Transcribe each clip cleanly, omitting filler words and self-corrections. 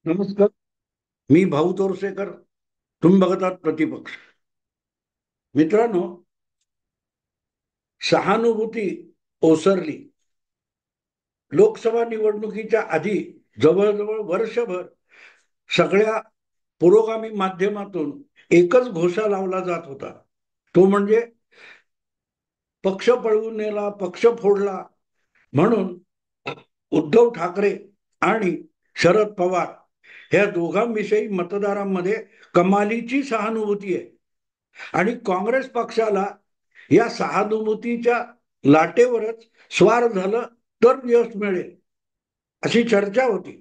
नमस्कार. मी भाऊ तोरसेकर. तुम्ही बघतात प्रतिपक्ष. मित्रांनो, सहानुभूती ओसरली. लोकसभा निवडणुकीच्या आधी जवळजवळ वर्षभर सगळ्या पुरोगामी माध्यमातून एकच घोषा लावला जात होता. तो म्हणजे पक्ष पळवून नेला, पक्ष फोडला. म्हणून उद्धव ठाकरे आणि शरद पवार ह्या दोघांविषयी मतदारांमध्ये कमालीची सहानुभूती आहे. आणि काँग्रेस पक्षाला या सहानुभूतीच्या लाटेवरच स्वार झालं तर यश मिळेल अशी चर्चा होती.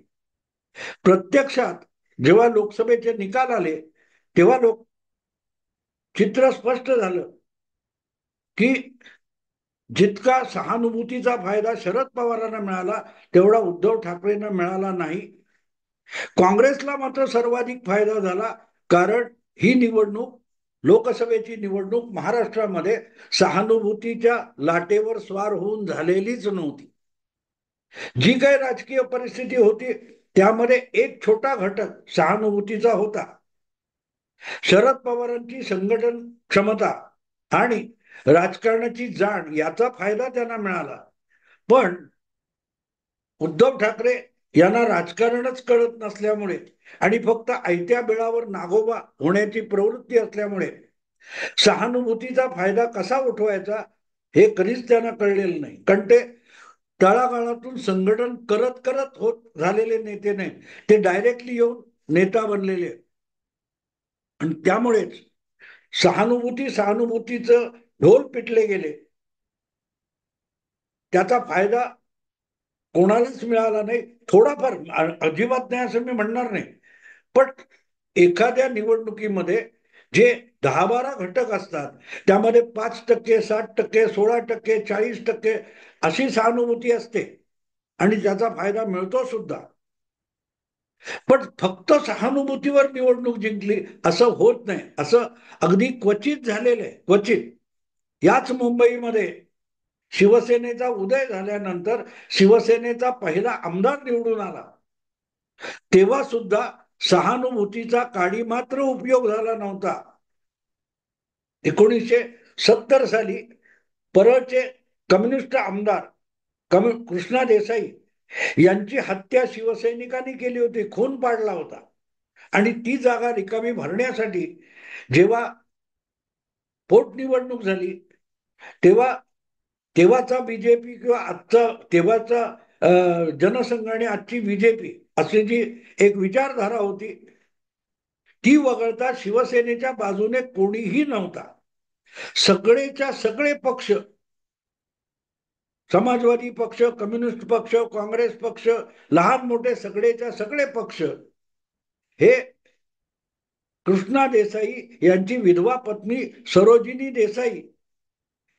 प्रत्यक्षात जेव्हा लोकसभेचे निकाल आले तेव्हा चित्र स्पष्ट झालं की जितका सहानुभूतीचा फायदा शरद पवारांना मिळाला तेवढा उद्धव ठाकरेंना मिळाला नाही. काँग्रेसला मात्र सर्वाधिक फायदा झाला, कारण ही निवडणूक, लोकसभेची निवडणूक महाराष्ट्रामध्ये सहानुभूतीच्या लाटेवर स्वार होऊन झालेलीच नव्हती. जी काही राजकीय परिस्थिती होती त्यामध्ये एक छोटा घटक सहानुभूतीचा होता. शरद पवारांची संघटन क्षमता आणि राजकारणाची जाण याचा फायदा त्यांना मिळाला. पण उद्धव ठाकरे यांना राजकारणच कळत नसल्यामुळे आणि फक्त आयत्या बिळावर नागोबा होण्याची प्रवृत्ती असल्यामुळे सहानुभूतीचा फायदा कसा उठवायचा हे कधीच त्यांना कळलेलं नाही. कारण ते तळागाळातून संघटन करत करत होत झालेले नेते नाही, ते डायरेक्टली येऊन नेता बनलेले. आणि त्यामुळेच सहानुभूतीचं ढोल पिटले गेले. त्याचा फायदा कोणालाच मिळाला नाही. थोडाफार, अजिबात नाही असं मी म्हणणार नाही, पण एखाद्या निवडणुकीमध्ये जे 10-12 घटक असतात त्यामध्ये 5%, 60%, 16%, 40% अशी सहानुभूती असते आणि त्याचा फायदा मिळतो सुद्धा. पण फक्त सहानुभूतीवर निवडणूक जिंकली असं होत नाही. असं अगदी क्वचित झालेलं आहे, क्वचित. याच मुंबईमध्ये शिवसेनेचा उदय झाल्यानंतर शिवसेनेचा पहिला आमदार निवडून आला तेव्हा सुद्धा सहानुभूतीचा काडी मात्र उपयोग झाला नव्हता. 1970 साली परळचे कम्युनिस्ट आमदार कृष्णा देसाई यांची हत्या शिवसैनिकांनी केली होती, खून पाडला होता. आणि ती जागा रिकामी भरण्यासाठी जेव्हा पोटनिवडणूक झाली तेव्हा तेव्हाचा बीजेपी किंवा आजचा तेव्हाचा जनसंघ आणि आजची बीजेपी अशी जी एक विचारधारा होती ती वगळता शिवसेनेच्या बाजूने कोणीही नव्हता. सगळेच्या सगळे पक्ष, समाजवादी पक्ष, कम्युनिस्ट पक्ष, काँग्रेस पक्ष, लहान मोठे सगळेच्या सगळे पक्ष हे कृष्णा देसाई यांची विधवा पत्नी सरोजिनी देसाई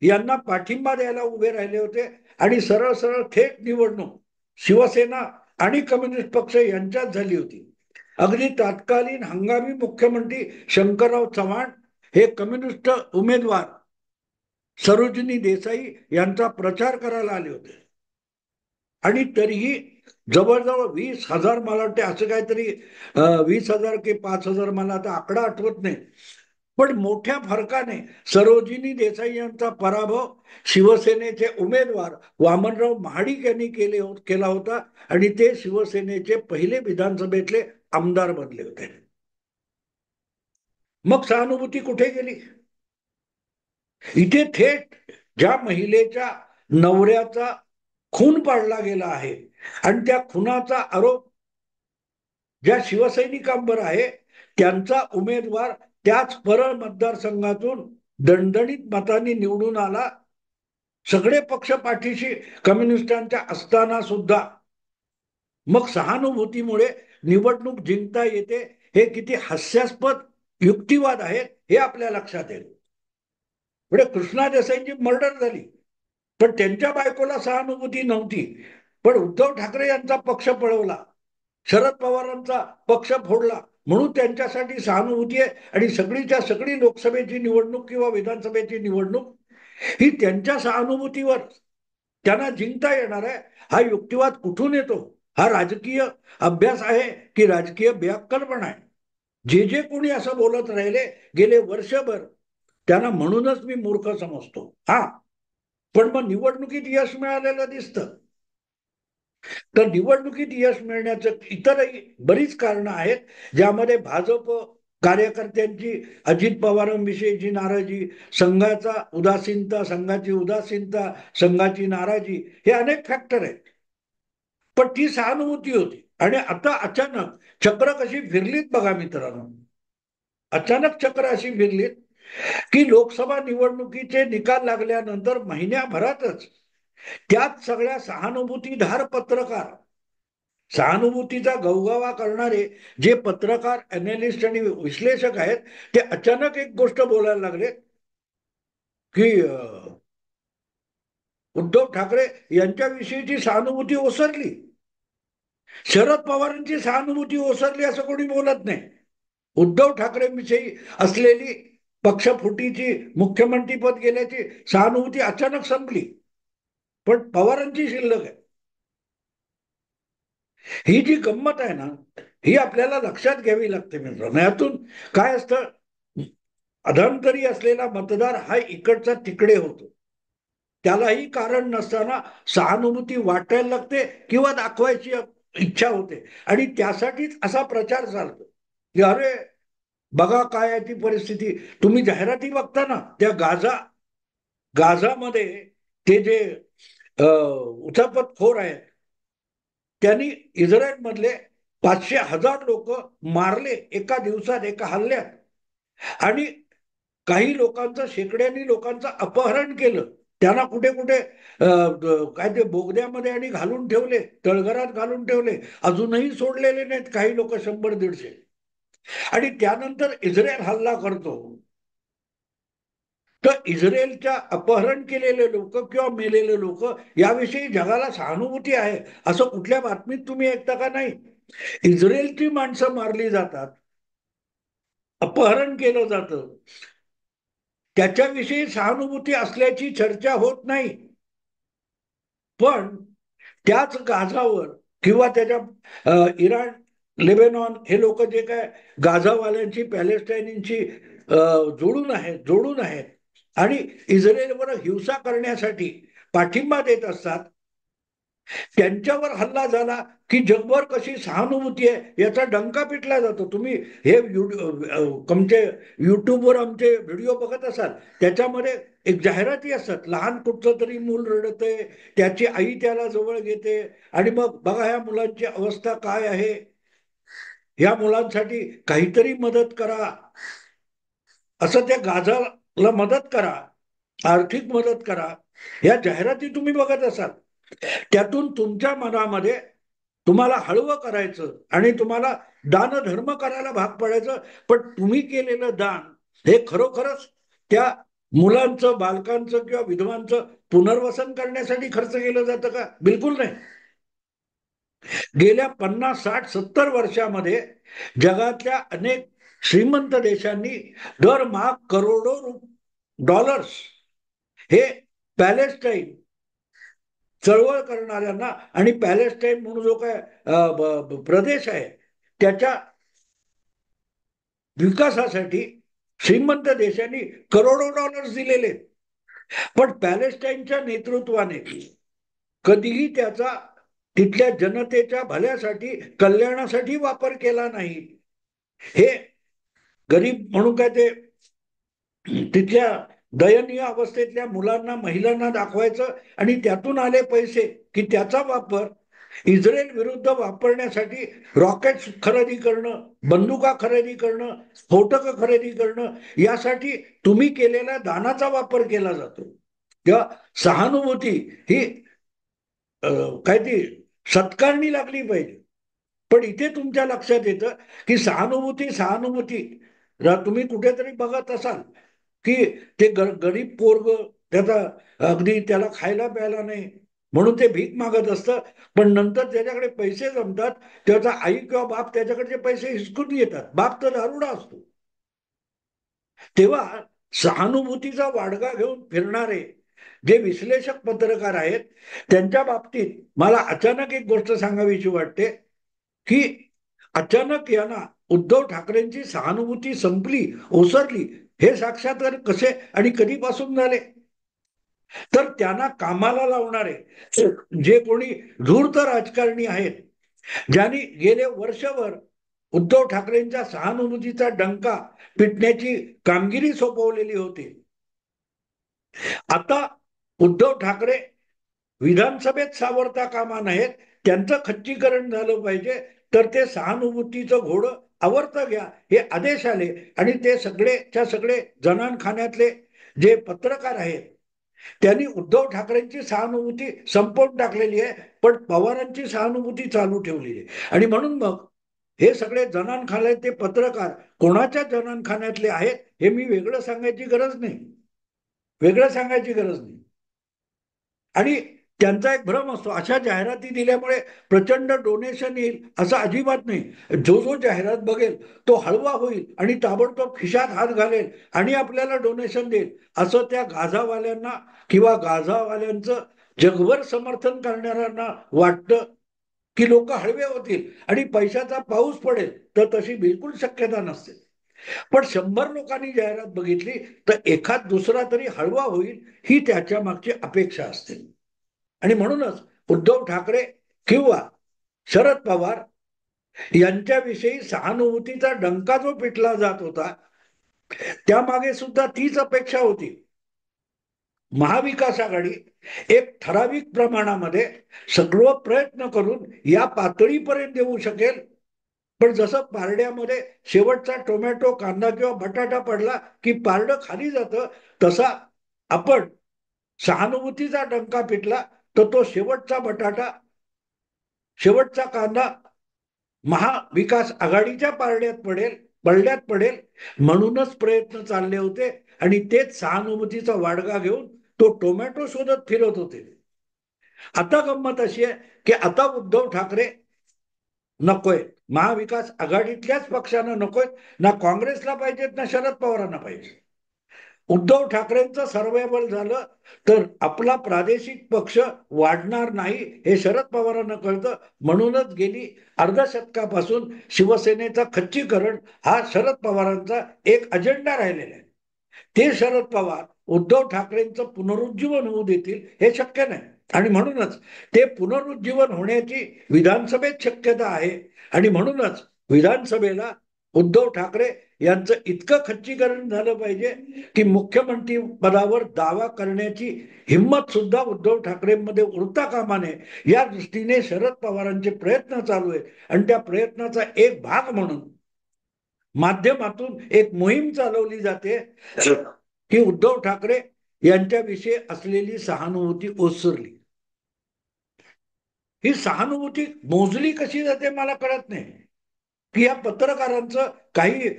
यांना पाठिंबा द्यायला उभे राहिले होते. आणि सरळ सरळ थेट निवडणूक शिवसेना आणि कम्युनिस्ट पक्ष यांच्यात झाली होती. अगदी तत्कालीन हंगामी मुख्यमंत्री शंकरराव चव्हाण हे कम्युनिस्ट उमेदवार सरोजिनी देसाई यांचा प्रचार करायला आले होते. आणि तरीही जवळजवळ 20,000, मला वाटते असं काहीतरी, 20,000 की 5,000, मला आता आकडा आठवत नाही, पण मोठ्या फरकाने सरोजिनी देसाई यांचा पराभव शिवसेनेचे उमेदवार वामनराव महाडिक यांनी केला होता आणि ते शिवसेनेचे पहिले विधानसभेतले आमदार बनले होते. मग सहानुभूती कुठे गेली? इथे थेट ज्या महिलेच्या नवऱ्याचा खून पाडला गेला आहे आणि त्या खुनाचा आरोप ज्या शिवसैनिकांवर आहे त्यांचा उमेदवार त्याच परळ मतदारसंघातून दणदणीत मतांनी निवडून आला. सगळे पक्ष पाठीशी कम्युनिस्टांच्या असताना सुद्धा मग सहानुभूतीमुळे निवडणूक जिंकता येते हे किती हास्यास्पद युक्तिवाद आहेत हे आपल्या लक्षात येईल. पुढे कृष्णा देसाईंची मर्डर झाली पण त्यांच्या बायकोला सहानुभूती नव्हती, पण उद्धव ठाकरे यांचा पक्ष पळवला, शरद पवारांचा पक्ष फोडला म्हणून त्यांच्यासाठी सहानुभूती आहे. आणि सगळीच्या सगळी लोकसभेची निवडणूक किंवा विधानसभेची निवडणूक ही त्यांच्या सहानुभूतीवर त्यांना जिंकता येणार आहे. हा युक्तिवाद कुठून येतो हा राजकीय अभ्यास आहे की राजकीय बेअक्कलपणा आहे? जे जे कोणी असं बोलत राहिले गेले वर्षभर, त्यांना म्हणूनच मी मूर्ख समजतो. हा, पण मग निवडणुकीत यश मिळालेलं दिसतं. तर निवडणुकीत यश मिळण्याचं इतरही बरीच कारणं आहेत, ज्यामध्ये भाजप कार्यकर्त्यांची, अजित पवारांविषयीची नाराजी, संघाची उदासीनता, संघाची नाराजी, हे अनेक फॅक्टर आहेत. पण ती सहानुभूती होती. आणि आता अचानक चक्र कशी फिरलीत बघा मित्रांनो. अचानक चक्र अशी फिरलीत की लोकसभा निवडणुकीचे निकाल लागल्यानंतर महिन्याभरातच त्यात सगळ्या सहानुभूतीधार पत्रकार, सहानुभूतीचा गवगवा करणारे जे पत्रकार, अॅनालिस्ट आणि विश्लेषक आहेत, ते अचानक एक गोष्ट बोलायला लागले की उद्धव ठाकरे यांच्याविषयीची सहानुभूती ओसरली. शरद पवारांची सहानुभूती ओसरली असं कोणी बोलत नाही. उद्धव ठाकरेंविषयी असलेली पक्षफुटीची, मुख्यमंत्रीपद गेल्याची सहानुभूती अचानक संपली, पण पवारांची शिल्लक आहे. ही जी गंमत आहे ना, ही आपल्याला लक्षात घ्यावी लागते मित्रांनो. यातून काय असतं, अधांतरी असलेला मतदार हा इकडचा तिकडे होतो. त्यालाही कारण नसताना सहानुभूती वाटायला लागते किंवा दाखवायची इच्छा होते, आणि त्यासाठीच असा प्रचार चालतो की अरे बघा काय आहे ती परिस्थिती. तुम्ही जाहिराती बघता ना, त्या गाझामध्ये ते जे उचापतखोर आहेत, त्यांनी इस्रायल मधले 500,000 लोक मारले एका दिवसात, एका हल्ल्यात. आणि काही लोकांचं, शेकड्यांनी लोकांचं अपहरण केलं. त्यांना कुठे कुठे काय ते बोगद्यामध्ये आणि घालून ठेवले, तळघरात घालून ठेवले. अजूनही सोडलेले नाहीत काही लोक, 100-150. आणि त्यानंतर इस्रायल हल्ला करतो. तर इस्रायलच्या अपहरण केलेले लोक किंवा मेलेले लोक याविषयी जगाला सहानुभूती आहे असं कुठल्या बातमीत तुम्ही ऐकता का? नाही. इस्रायलची माणसं मारली जातात, अपहरण केलं जातं, त्याच्याविषयी सहानुभूती असल्याची चर्चा होत नाही. पण त्याच गाझावर किंवा त्याच्या इराण, लेबेनॉन हे लोक जे काय गाझावाल्यांची, पॅलेस्टाईनची जोडून आहेत आणि इस्रायलवर हिंसा करण्यासाठी पाठिंबा देत असतात, त्यांच्यावर हल्ला झाला की जगभर कशी सहानुभूती आहे याचा डंका पिटला जातो. तुम्ही हे आमचे युट्यूबवर आमचे व्हिडिओ बघत असाल, त्याच्यामध्ये एक जाहिराती असतात. लहान कुठचं तरी मूल रडतंय, त्याची आई त्याला जवळ घेते आणि मग बघा ह्या मुलांची अवस्था काय आहे, या मुलांसाठी काहीतरी मदत करा, असं त्या गाझाला मदत करा, आर्थिक मदत करा. या जाहिराती तुम्ही बघत असाल. त्यातून तुमच्या मनामध्ये तुम्हाला हळवं करायचं आणि तुम्हाला दानधर्म करायला भाग पडायचं. पण तुम्ही केलेलं दान हे खरोखरच त्या मुलांचं, बालकांचं किंवा विधवांचं पुनर्वसन करण्यासाठी खर्च केलं जातं का? बिलकुल नाही. गेल्या 50, 60, 70 वर्षामध्ये जगातल्या अनेक श्रीमंत देशांनी दरमहा करोडो डॉलर्स हे पॅलेस्टाईन चळवळ करणाऱ्यांना आणि पॅलेस्टाईन म्हणून जो काय प्रदेश आहे त्याच्या विकासासाठी श्रीमंत देशांनी करोडो डॉलर्स दिलेले. पण पॅलेस्टाईनच्या नेतृत्वाने कधीही त्याचा तिथल्या जनतेच्या भल्यासाठी, कल्याणासाठी वापर केला नाही. हे गरीब म्हणून काय ते तिथल्या दयनीय अवस्थेतल्या मुलांना, महिलांना दाखवायचं आणि त्यातून आले पैसे की त्याचा वापर इस्रायल विरुद्ध वापरण्यासाठी रॉकेट्स खरेदी करणं, बंदुका खरेदी करणं, स्फोटक खरेदी करणं, यासाठी तुम्ही केलेल्या दानाचा वापर केला जातो. तेव्हा सहानुभूती ही काय ती सत्कारणी लागली पाहिजे. पण इथे तुमच्या लक्षात येतं की सहानुभूती सहानुभूती तुम्ही कुठेतरी बघत असाल की ते गरीब पोरग, त्याचा अगदी त्याला खायला प्यायला नाही म्हणून ते भीक मागत असतं, पण नंतर त्याच्याकडे पैसे जमतात, त्याचा आई किंवा बाप त्याच्याकडचे पैसे हिसकून येतात. बाप तर दारुडा असतो. तेव्हा सहानुभूतीचा वाडगा घेऊन फिरणारे जे विश्लेषक पत्रकार आहेत त्यांच्या बाबतीत मला अचानक एक गोष्ट सांगावीशी वाटते की अचानक यांना उद्धव ठाकरेंची सहानुभूती संपली, ओसरली, हे साक्षात्कार कसे आणि कधीपासून झाले? तर त्यांना कामाला लावणारे जे कोणी धूर्त राजकारणी आहेत, ज्यांनी गेले वर्षभर उद्धव ठाकरेंच्या सहानुभूतीचा डंका पिटण्याची कामगिरी सोपवलेली होती, आता उद्धव ठाकरे विधानसभेत सावरता कामा नयेत, त्यांचं खच्चीकरण झालं पाहिजे, तर ते सहानुभूतीचं घोडं आवर्त घ्या हे आदेश आले. आणि ते सगळेच्या सगळे जनानखान्यातले जे पत्रकार आहेत त्यांनी उद्धव ठाकरेंची सहानुभूती संपवून टाकलेली आहे, पण पवारांची सहानुभूती चालू ठेवलेली आहे. आणि म्हणून मग हे सगळे जनानखान्यातले पत्रकार कोणाच्या जनानखान्यातले आहेत हे मी वेगळं सांगायची गरज नाही, वेगळं सांगायची गरज नाही. आणि त्यांचा एक भ्रम असतो, अशा जाहिराती दिल्यामुळे प्रचंड डोनेशन येईल असं अजिबात नाही. जो जो जाहिरात बघेल तो हळवा होईल आणि ताबडतोब खिशात हात घालेल आणि आपल्याला डोनेशन देईल असं त्या गाझावाल्यांना किंवा गाझावाल्यांचं जगभर समर्थन करणाऱ्यांना वाटतं की लोक हळवे होतील आणि पैशाचा पाऊस पडेल, तर तशी बिलकुल शक्यता नसते. पण 100 लोकांनी जाहिरात बघितली तर एखाद दुसरा तरी हळवा होईल ही त्याच्या मागची अपेक्षा असते. आणि म्हणूनच उद्धव ठाकरे किंवा शरद पवार यांच्याविषयी सहानुभूतीचा डंका जो पिटला जात होता त्यामागे सुद्धा तीच अपेक्षा होती. महाविकास आघाडी एक ठराविक प्रमाणामध्ये सर्व प्रयत्न करून या पातळीपर्यंत येऊ शकेल, पण जसं पारड्यामध्ये शेवटचा टोमॅटो, कांदा किंवा बटाटा पडला की पारडं खाली जातं, तसा आपण सहानुभूतीचा डंका पिटला तर तो शेवटचा बटाटा, शेवटचा कांदा महाविकास आघाडीच्या पारड्यात पडेल, पडल्यात पडेल, म्हणूनच प्रयत्न चालले होते. आणि तेच सहानुभूतीचा वाडगा घेऊन तो टोमॅटो शोधत फिरत होते. आता गंमत अशी आहे की आता उद्धव ठाकरे नकोय, महाविकास आघाडीतल्याच पक्षांना नकोय, ना काँग्रेसला पाहिजेत ना शरद पवारांना पाहिजे. उद्धव ठाकरेंचं सर्व्हायव्हल झालं तर आपला प्रादेशिक पक्ष वाढणार नाही हे शरद पवारांना कळतं. म्हणूनच गेली अर्धशतकापासून शिवसेनेचा खच्चीकरण हा शरद पवारांचा एक अजेंडा राहिलेला आहे. ते शरद पवार उद्धव ठाकरेंचं पुनरुज्जीवन होऊ देतील हे शक्य नाही. आणि म्हणूनच ते पुनरुज्जीवन होण्याची विधानसभेत शक्यता आहे. आणि म्हणूनच विधानसभेला उद्धव ठाकरे यांचं इतकं खच्चीकरण झालं पाहिजे की मुख्यमंत्री पदावर दावा करण्याची हिंमत सुद्धा उद्धव ठाकरेंमध्ये उरता कामा नये, या दृष्टीने शरद पवारांचे प्रयत्न चालू आहे. आणि त्या प्रयत्नाचा एक भाग म्हणून माध्यमातून एक मोहीम चालवली जाते की उद्धव ठाकरे यांच्याविषयी असलेली सहानुभूती ओसरली. ही सहानुभूती मोजली कशी जाते मला कळत नाही, की या पत्रकारांचं काही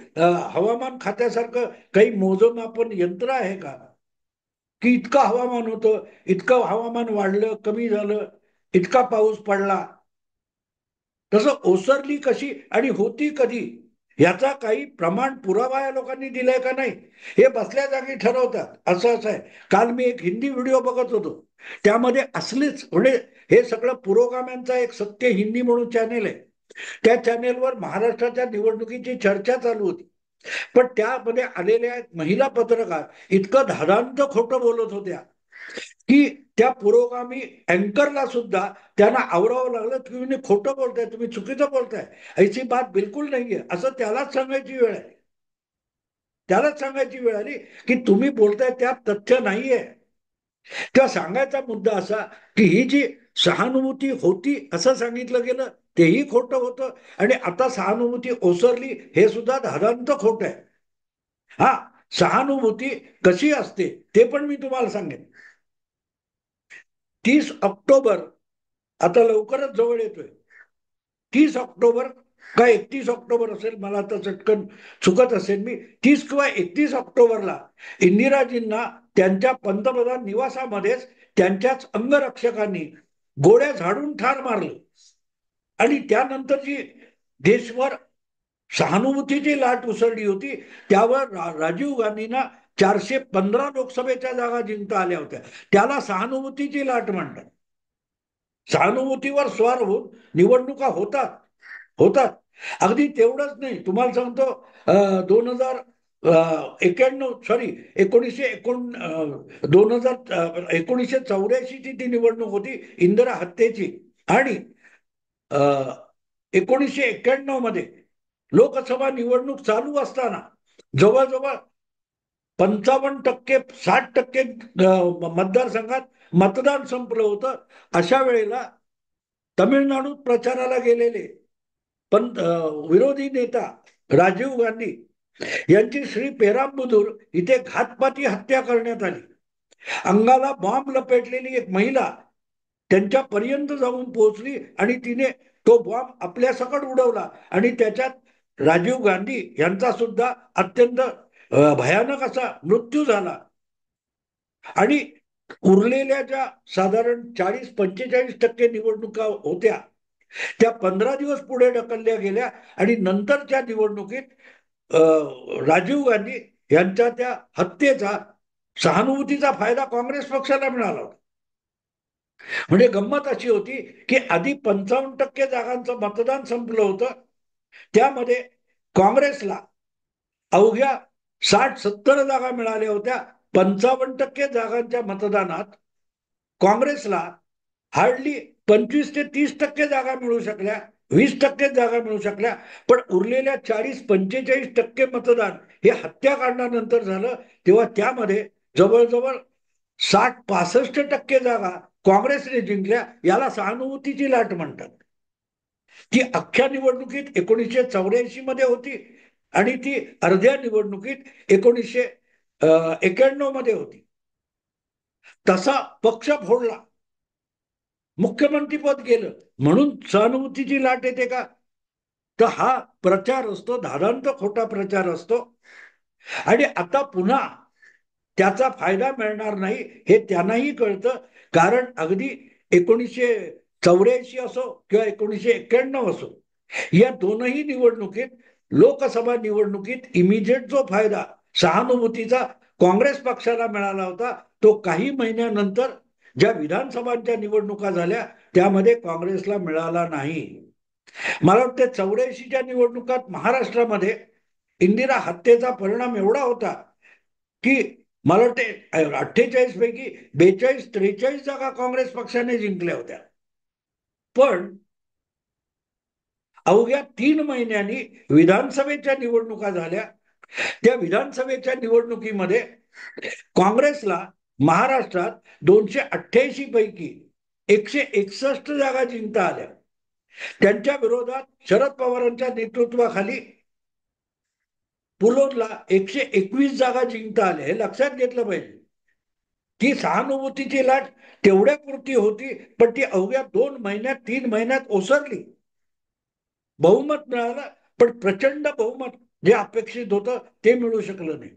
हवामान खात्यासारखं काही मोजमापन यंत्र आहे का, की इतकं हवामान होतं, इतकं हवामान वाढलं, कमी झालं, इतका पाऊस पडला, तसं ओसरली कशी आणि होती कधी याचा काही प्रमाण पुरावा या लोकांनी दिलाय का नाही हे बसल्या जागी ठरवतात. असं आहे. काल मी एक हिंदी व्हिडिओ बघत होतो, त्यामध्ये असलीच म्हणजे हे सगळं पुरोगाम्यांचा एक सत्य हिंदी म्हणून चॅनेल आहे, त्या चॅनेलवर महाराष्ट्राच्या निवडणुकीची चर्चा चालू होती. पण त्यामध्ये आलेल्या महिला पत्रकार इतकं धादांत खोटं बोलत होत्या की त्या पुरोगामी अँकरला सुद्धा त्यांना आवरावं लागलं, तुम्ही खोटं बोलताय, तुम्ही चुकीचं बोलताय, ऐसी बात बिलकुल नाहीये असं त्यालाच सांगायची वेळ आहे. त्यालाच सांगायची वेळ आली की तुम्ही बोलताय त्यात तथ्य नाहीये. तेव्हा सांगायचा मुद्दा असा की ही जी सहानुभूती होती असं सांगितलं गेलं तेही खोटं होतं, आणि आता सहानुभूती ओसरली हे सुद्धा धादांत खोट आहे. हा, सहानुभूती कशी असते ते पण मी तुम्हाला सांगेन. 30 ऑक्टोबर आता लवकरच जवळ येतोय. 30 ऑक्टोबर का 31 ऑक्टोबर असेल, मला आता चटकन चुकत असेल मी, 30 किंवा 31 ऑक्टोबरला इंदिराजींना त्यांच्या पंतप्रधान निवासामध्येच त्यांच्याच अंगरक्षकांनी गोळ्या झाडून ठार मारलं. आणि त्यानंतर जी देशभर सहानुभूतीची लाट उसळली होती त्यावर राजीव गांधींना 415 लोकसभेच्या जागा जिंकता आल्या होत्या. त्याला सहानुभूतीची लाट म्हणतात. सहानुभूतीवर स्वार होऊन निवडणुका होतात होतात. अगदी तेवढंच नाही, तुम्हाला सांगतो 2091, सॉरी, 1984 ची ती निवडणूक होती इंदिरा हत्येची. आणि 1991 मध्ये लोकसभा निवडणूक चालू असताना जवळजवळ 55%, 60% मतदारसंघात मतदान संपलं होतं. अशा वेळेला तमिळनाडूत प्रचाराला गेलेले पण विरोधी नेता राजीव गांधी यांची श्री पेरांबुदूर इथे घातपाती हत्या करण्यात आली. अंगाला बॉम्ब लपेटलेली एक महिला त्यांच्यापर्यंत जाऊन पोहोचली आणि तिने तो बॉम्ब आपल्या सकट उडवला आणि त्याच्यात राजीव गांधी यांचा सुद्धा अत्यंत भयानक असा मृत्यू झाला. आणि उरलेल्या ज्या साधारण 40-45% निवडणुका होत्या त्या 15 दिवस पुढे ढकलल्या गेल्या. आणि नंतरच्या निवडणुकीत राजीव गांधी यांच्या त्या हत्येचा सहानुभूतीचा फायदा काँग्रेस पक्षाला मिळाला होता. म्हणजे गंमत अशी होती की आधी 55% जागांचं मतदान संपलं होतं. त्यामध्ये काँग्रेसला अवघ्या 60-70 जागा मिळाल्या होत्या. 55% जागांच्या मतदानात काँग्रेसला हार्डली 25 ते 30% जागा मिळू शकल्या, 20% जागा मिळू शकल्या. पण उरलेल्या 40-45% मतदान हे हत्याकांडानंतर झालं. तेव्हा त्यामध्ये जवळजवळ 60-65% जागा काँग्रेसने जिंकल्या. याला सहानुभूतीची लाट म्हणतात. ती अख्ख्या निवडणुकीत 1984 मध्ये होती आणि ती अर्ध्या निवडणुकीत 1991 मध्ये होती. तसा पक्ष फोडला, मुख्यमंत्रीपद गेलं म्हणून सहानुभूतीची लाट येते का? तर हा प्रचार असतो, धादांत खोटा प्रचार असतो. आणि आता पुन्हा त्याचा फायदा मिळणार नाही हे त्यांनाही कळतं. कारण अगदी 1984 असो किंवा 1991 असो, या दोनही निवडणुकीत, लोकसभा निवडणुकीत इमिजिएट जो फायदा सहानुभूतीचा काँग्रेस पक्षाला मिळाला होता तो काही महिन्यानंतर ज्या विधानसभांच्या निवडणुका झाल्या त्यामध्ये काँग्रेसला मिळाला नाही. मला वाटतं 84च्या निवडणुकात महाराष्ट्रामध्ये इंदिरा हत्येचा परिणाम एवढा होता की मला वाटते 48 पैकी 42-43 जागा काँग्रेस पक्षाने जिंकल्या होत्या. पण अवघ्या 3 महिन्यांनी विधानसभेच्या निवडणुका झाल्या. त्या विधानसभेच्या निवडणुकीमध्ये काँग्रेसला महाराष्ट्रात 288 पैकी 161 जागा जिंकता आल्या. त्यांच्या विरोधात शरद पवारांच्या नेतृत्वाखाली पुलोदला 121 जागा जिंकता आल्या. हे लक्षात घेतलं पाहिजे. ती सहानुभूतीची लाट तेवढ्या पुरती होती, पण ती अवघ्या 2 महिन्यात 3 महिन्यात ओसरली. बहुमत मिळालं, पण प्रचंड बहुमत जे अपेक्षित होतं ते मिळू शकलं नाही.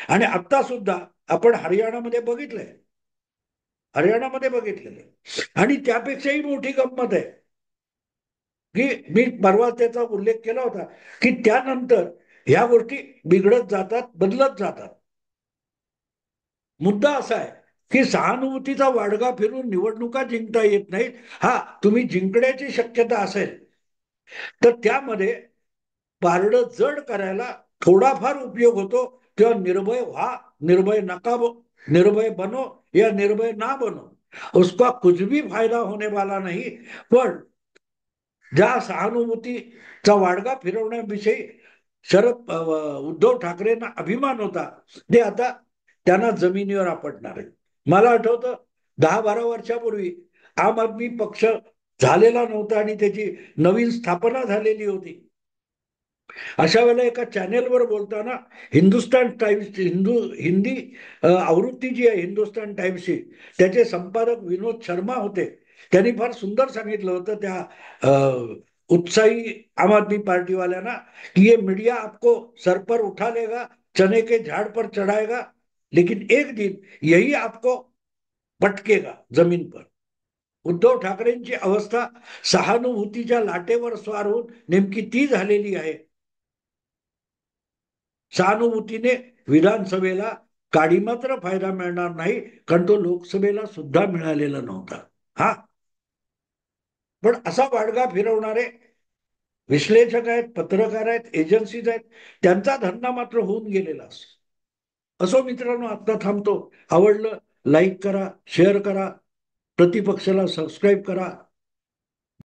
आणि आता सुद्धा आपण हरियाणामध्ये बघितलेलं आहे. आणि त्यापेक्षाही मोठी गंमत आहे की मी परवा त्याचा उल्लेख केला होता की त्यानंतर ह्या गोष्टी बिघडत जातात, बदलत जातात. मुद्दा असा आहे की सहानुभूतीचा वाडगा फिरून निवडणुका जिंकता येत नाहीत. हा, तुम्ही जिंकण्याची शक्यता असेल तर त्यामध्ये पारडं जड करायला थोडाफार उपयोग होतो. तेव्हा निर्भय व्हा, निर्भय नका, निर्भय बनो या निर्भय ना बनो, उसका कुछ भी फायदा होने वाला नहीं. पण ज्या सहानुभूतीचा वाडगा फिरवण्याविषयी उद्धव ठाकरेंना अभिमान होता ते आता त्यांना जमिनीवर आपटणार आहे. मला आठवतं 10-12 वर्षापूर्वी आम आदमी पक्ष झालेला नव्हता आणि त्याची नवीन स्थापना झालेली होती. अशा वेळेला एका चॅनेलवर बोलताना हिंदुस्तान टाइम्स, हिंदी आवृत्ती जी आहे हिंदुस्तान टाइम्सची, त्याचे संपादक विनोद शर्मा होते. त्यांनी फार सुंदर सांगितलं होतं त्या उत्साही आम आदमी पार्टी वाल्यांना कि ये मीडिया आपको सर पर उठा लेगा, चने के झाड़ पर चढ़ाएगा, लेकिन एक दिन यही आपको पटकेगा जमीन पर. उद्धव ठाकरेंची अवस्था सहानुभूतीच्या लाटेवर स्वार होऊन नेमकी ती झालेली आहे. सहानुभूतीने विधानसभेला काडी मात्र फायदा मिळणार नाही, कारण तो लोकसभेला सुद्धा मिळालेला नव्हता. हा, पण असा वाडगा फिरवणारे विश्लेषक आहेत, पत्रकार आहेत, एजन्सीज आहेत, त्यांचा धंदा मात्र होऊन गेलेला असतो. असो मित्रांनो, आता थांबतो. आवडलं लाईक करा, शेअर करा, प्रतिपक्षाला सबस्क्राईब करा.